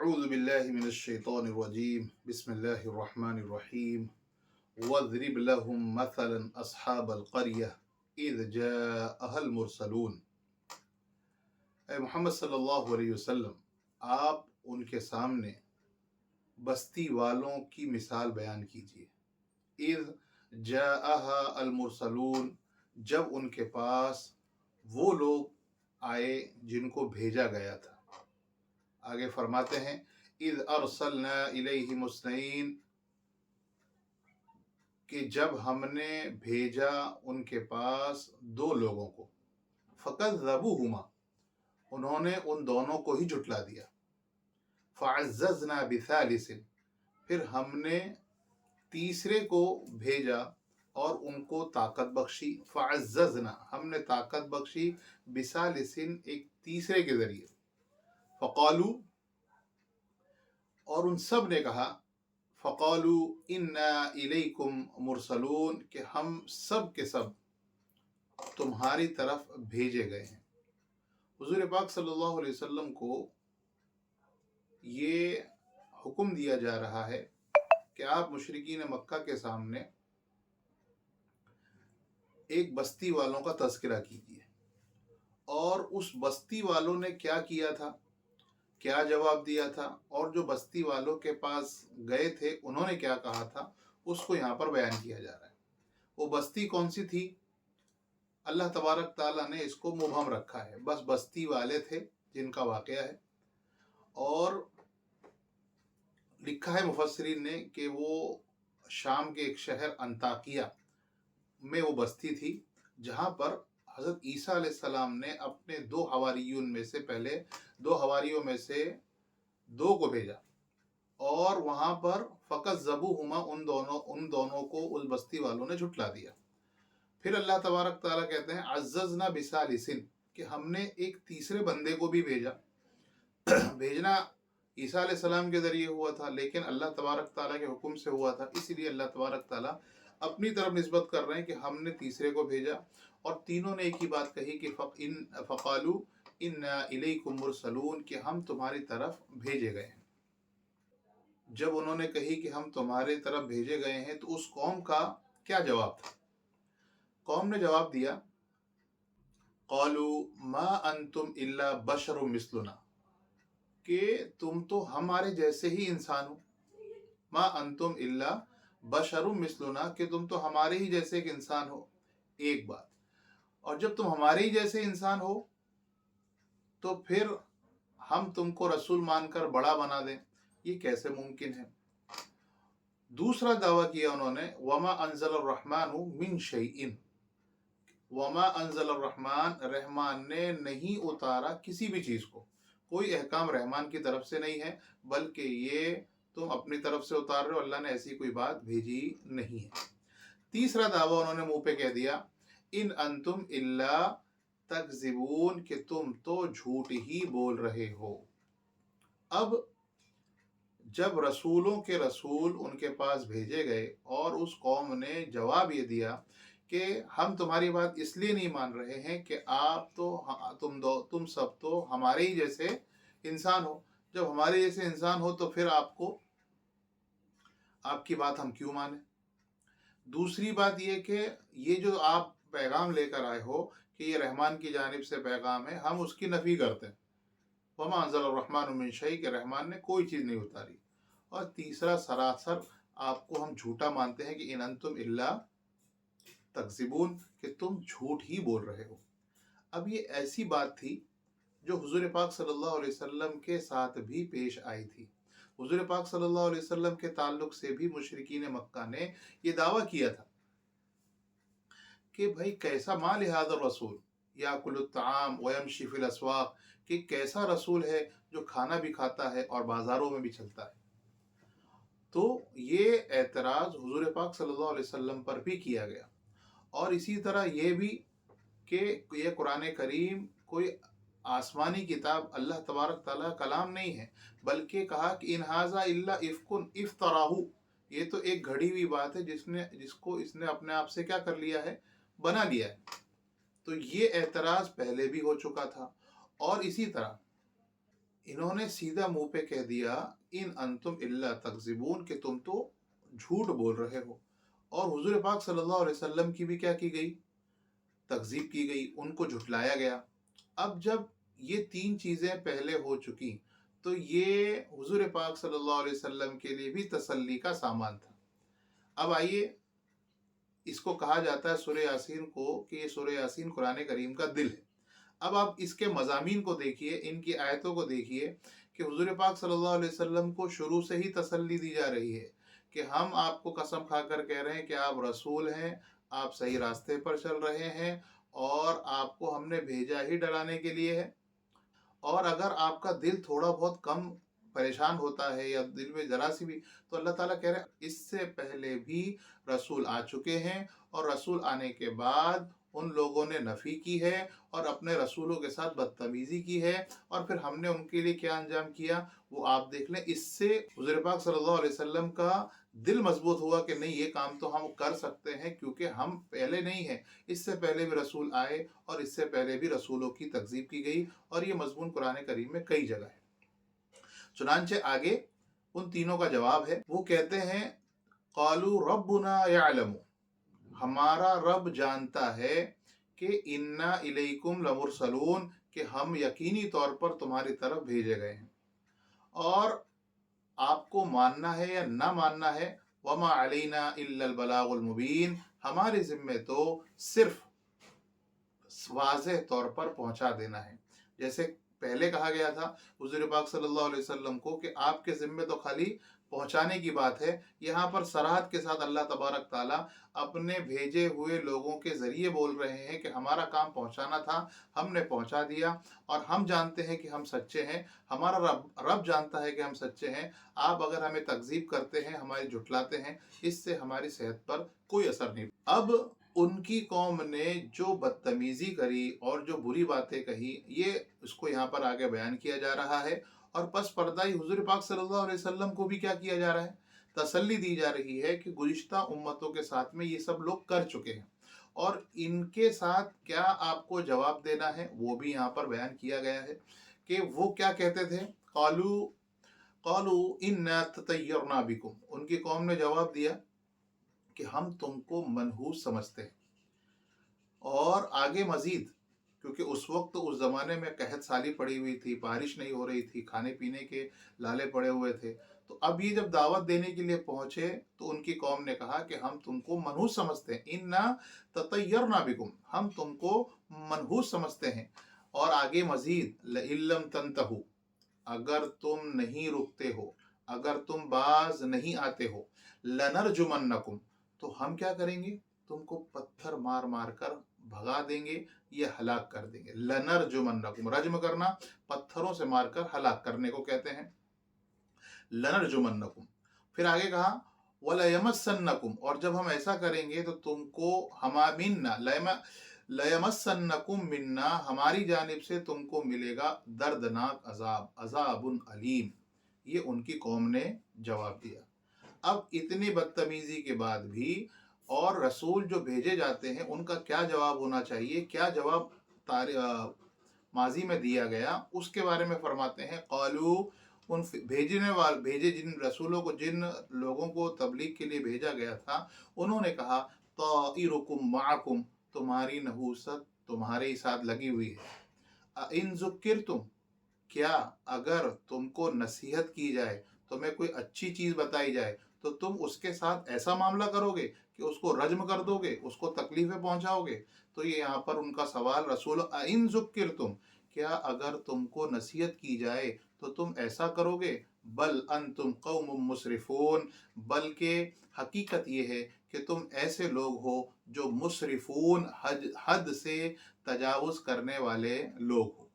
أعوذ بالله من الشيطان الرجيم بسم الله الرحمن الرحيم واضرب لهم مثلا أصحاب القرية إذ جاءها المرسلون. اے محمد صلی اللہ علیہ وسلم، آپ ان کے سامنے بستی والوں کی مثال بیان کیجیے. اذ جاءها المرسلون، جب ان کے پاس وہ لوگ آئے جن کو بھیجا گیا تھا. آگے فرماتے ہیں اذ ارسلنا الیہم اثنین، کہ جب ہم نے بھیجا ان کے پاس دو لوگوں کو. فکذبوہما، انہوں نے ان دونوں کو ہی جھٹلا دیا. فعززنا بثالث، پھر ہم نے تیسرے کو بھیجا اور ان کو طاقت بخشی. فعززنا، ہم نے طاقت بخشی. بثالث، ایک تیسرے کے ذریعے. فقالو، اور ان سب نے کہا، فقالو انا الیکم مرسلون، کہ ہم سب کے سب تمہاری طرف بھیجے گئے ہیں. حضور پاک صلی اللہ علیہ وسلم کو یہ حکم دیا جا رہا ہے کہ آپ مشرکین مکہ کے سامنے ایک بستی والوں کا تذکرہ کیجیے. اور اس بستی والوں نے کیا کیا تھا، کیا جواب دیا تھا، اور جو بستی والوں کے پاس گئے تھے انہوں نے کیا کہا تھا، اس کو یہاں پر بیان کیا جا رہا ہے. وہ بستی کون سی تھی؟ اللہ تبارک تعالیٰ نے اس کو مبہم رکھا ہے. بس بستی والے تھے جن کا واقعہ ہے. اور لکھا ہے مفسرین نے کہ وہ شام کے ایک شہر انطاکیہ میں وہ بستی تھی، جہاں پر حضرت عیسیٰ علیہ السلام نے اپنے دو حواریون میں سے پہلے دو حواریوں میں سے دو کو بھیجا. اور وہاں پر فکذبوہما، ان دونوں کو اس بستی والوں نے جھٹلا دیا. پھر اللہ تبارک تعالیٰ کہتے ہیں عززنا بثالث، کہ ہم نے ایک تیسرے بندے کو بھی بھیجا. بھیجنا عیسیٰ علیہ السلام کے ذریعے ہوا تھا، لیکن اللہ تبارک تعالیٰ کے حکم سے ہوا تھا. اسی لیے اللہ تبارک تعالیٰ اپنی طرف نسبت کر رہے ہیں کہ ہم نے تیسرے کو بھیجا. اور تینوں نے ایک ہی بات کہی کہ فقالو انا الیکم مرسلون، کہ ہم تمہاری طرف بھیجے گئے ہیں. جب انہوں نے کہی کہ ہم تمہارے طرف بھیجے گئے ہیں تو اس قوم کا کیا جواب تھا؟ قوم نے جواب دیا قالوا ما انتم الا بشر مثلنا، کہ تم تو ہمارے جیسے ہی انسان ہو. ما انتم الا بشر مثلنا، کہ تم تو ہمارے ہی جیسے ایک انسان ہو. ایک بات. اور جب تم ہمارے ہی جیسے انسان ہو تو پھر ہم تم کو رسول مان کر بڑا بنا دیں، یہ کیسے ممکن ہے؟ دوسرا دعویٰ کیا انہوں نے وما انزل الرحمن من شیء، وما انزل الرحمن، رحمان نے نہیں اتارا کسی بھی چیز کو. کوئی احکام رحمان کی طرف سے نہیں ہے، بلکہ یہ تم اپنی طرف سے اتار رہے ہو. اللہ نے ایسی کوئی بات بھیجی نہیں ہے. تیسرا دعویٰ انہوں نے منہ پہ کہہ دیا ان انتم الا تکذبون، کہ تم تو جھوٹ ہی بول رہے ہو. اب جب رسولوں کے رسول ان کے پاس بھیجے گئے اور اس قوم نے جواب یہ دیا کہ ہم تمہاری بات اس لیے نہیں مان رہے ہیں کہ آپ تو تم سب تو ہمارے ہی جیسے انسان ہو. جب ہمارے جیسے انسان ہو تو پھر آپ کی بات ہم کیوں مانیں؟ دوسری بات یہ کہ یہ جو آپ پیغام لے کر آئے ہو کہ یہ رحمان کی جانب سے پیغام ہے، ہم اس کی نفی کرتے ہیں. وما انزل الرحمن من شیء، کہ رحمان نے کوئی چیز نہیں اتاری. اور تیسرا سراسر آپ کو ہم جھوٹا مانتے ہیں کہ ان انتم الا تکذبون، کہ تم جھوٹ ہی بول رہے ہو. اب یہ ایسی بات تھی جو حضور پاک صلی اللہ علیہ وسلم کے ساتھ بھی پیش آئی تھی. حضور پاک صلی اللہ علیہ وسلم کے تعلق سے بھی مشرکین مکہ نے یہ دعویٰ کیا تھا کہ بھائی کیسا ما لہذا الرسول یاکل الطعام ویمشی فی الاسواق، کہ کیسا رسول ہے جو کھانا بھی کھاتا ہے اور بازاروں میں بھی چلتا ہے. تو یہ اعتراض حضور پاک صلی اللہ علیہ وسلم پر بھی کیا گیا. اور اسی طرح یہ بھی کہ یہ قرآن کریم کوئی آسمانی کتاب اللہ تبارک تعالیٰ کلام نہیں ہے، بلکہ کہا کہ ان ھذا الا افک افتراہ، یہ تو ایک گھڑی ہوئی بات ہے جس کو اس نے اپنے آپ سے کیا کر لیا ہے، بنا لیا ہے. تو یہ اعتراض پہلے بھی ہو چکا تھا. اور اسی طرح इन्होंने सीधा मुंह पे कह दिया, इन अंतुम इल्ला तकज़िबून, कि तुम तो झूठ बोल रहे हो। और हुजूर पाक सल्लल्लाहु अलैहि वसल्लम की भी क्या की गई, तकज़ीब की गई, उनको झुठलाया गया। अब जब ये तीन चीज़ें पहले हो चुकी, तो ये हुजूर पाक सल्लल्लाहु अलैहि वसल्लम के लिए भी तसल्ली का सामान था। अब आइए, इसको कहा जाता है सूरह यासीन को कि ये सूरह यासीन कुरान करीम का दिल है। अब आप इसके मज़ामीन को देखिए, इनकी आयतों को देखिए कि हुजूर पाक सल्लल्लाहु अलैहि वसल्लम को शुरू से ही तसल्ली दी जा रही है कि हम आपको कसम खाकर कह रहे हैं कि आप रसूल हैं, आप सही रास्ते पर चल रहे हैं, और आपको हमने भेजा ही डराने के लिए है। और अगर आपका दिल थोड़ा बहुत कम परेशान होता है या दिल में जरा सी भी, तो अल्लाह ताला कह रहे हैं इससे पहले भी रसूल आ चुके हैं, और रसूल आने के बाद उन लोगों ने नफ़ी की है और अपने रसूलों के साथ बदतमीज़ी की है, और फिर हमने उनके लिए क्या अंजाम किया वो आप देख लें। इससे हुज़ूर पाक सल्लल्लाहु अलैहि वसल्लम का दिल मजबूत हुआ कि नहीं, ये काम तो हम कर सकते हैं, क्योंकि हम पहले नहीं हैं, इससे पहले भी रसूल आए और इससे पहले भी रसूलों की तकज़ीब की गई, और ये मज़मून कुरान करीम में कई जगह है। चुनांचे आगे उन तीनों का जवाब है, वो कहते हैं क़ालू रब्बुना यअलमु, हमारा रब जानता है कि इन्ना इलैकुम लमुरसलून, कि हम यकीनी तौर पर तुम्हारी तरफ भेजे गए हैं, और आपको मानना है या ना मानना है, वमा अलैना इल्लल बलागुल मुबीन, हमारे ज़िम्मे तो सिर्फ वाज़ेह तौर पर पहुंचा देना है। जैसे पहले कहा गया था हुज़ूर पाक सल्लल्लाहु अलैहि वसल्लम को कि आपके ज़िम्मे तो खाली पहुंचाने की बात है, यहाँ पर सराहत के साथ अल्लाह तबारक ताला अपने भेजे हुए लोगों के ज़रिए बोल रहे हैं कि हमारा काम पहुंचाना था, हमने पहुंचा दिया, और हम जानते हैं कि हम सच्चे हैं, हमारा रब जानता है कि हम सच्चे हैं। आप अगर हमें तकज़ीब करते हैं, हमारी झुठलाते हैं, इससे हमारी सेहत पर कोई असर नहीं। अब उनकी कौम ने जो बदतमीजी करी और जो बुरी बातें कही, ये उसको यहाँ पर आगे बयान किया जा रहा है, और पस पर्दा ही हुजूर पाक सल्लल्लाहु अलैहि वसल्लम को भी क्या किया जा रहा है, तसल्ली दी जा रही है कि गुज़िश्ता उम्मतों के साथ में ये सब लोग कर चुके हैं, और इनके साथ क्या आपको जवाब देना है वो भी यहाँ पर बयान किया गया है कि वो क्या कहते थे। कालू कालू इन्ना ततय्यरना बिकुम, उनकी कौम ने जवाब दिया कि हम तुमको मनहूस समझते हैं। और आगे मजीद, क्योंकि उस वक्त उस ज़माने में कहत साली पड़ी हुई थी, बारिश नहीं हो रही थी, खाने पीने के लाले पड़े हुए थे, तो अब ये जब दावत देने के लिए पहुंचे तो उनकी कौम ने कहा कि हम तुमको मनहूस समझते हैं, इन्ना ततय्यरना बिकुम, हम तुमको मनहूस समझते हैं। और आगे मजीद, लइल्लम तंतहु, अगर तुम नहीं रुकते हो, अगर तुम बाज नहीं आते हो, लनरजुमन्नकुम, तो हम क्या करेंगे, तुमको पत्थर मार मार कर भगा देंगे, ये हलाक कर देंगे। लनरजुमन्नकुम, रज्म करना, पत्थरों से मारकर हलाक करने को कहते हैं, लनरजुमन्नकुम। फिर आगे कहा वलयमस्सन्नकुम, और जब हम ऐसा करेंगे तो तुमको हमा मिन्ना लयमस्सन्नकुम मिन्ना, हमारी जानिब से तुमको मिलेगा दर्दनाक अजाब, अजाबुन अलीम। ये उनकी कौम ने जवाब दिया। अब इतनी बदतमीजी के बाद भी, और रसूल जो भेजे जाते हैं उनका क्या जवाब होना चाहिए, क्या जवाब माजी में दिया गया, उसके बारे में फरमाते हैं क़ालू, उन भेजे जिन रसूलों को, जिन लोगों को तबलीग के लिए भेजा गया था, उन्होंने कहा ताइरुकुम माकुम, तुम्हारी नहूसत तुम्हारे ही साथ लगी हुई है। इन ज़ुक्किरतुम, क्या अगर तुमको नसीहत की जाए, तुम्हें कोई अच्छी चीज़ बताई जाए, तो तुम उसके साथ ऐसा मामला करोगे कि उसको रज्म कर दोगे, उसको तकलीफ़ें पहुंचाओगे। तो ये यहाँ पर उनका सवाल, रसूल इन ज़ुक्किरतुम, क्या अगर तुमको नसीहत की जाए तो तुम ऐसा करोगे, बल अंतुम कौमुम मुसरिफून, बल्कि हकीकत ये है कि तुम ऐसे लोग हो जो मुसरिफून, हद से तजावुज़ करने वाले लोग हो।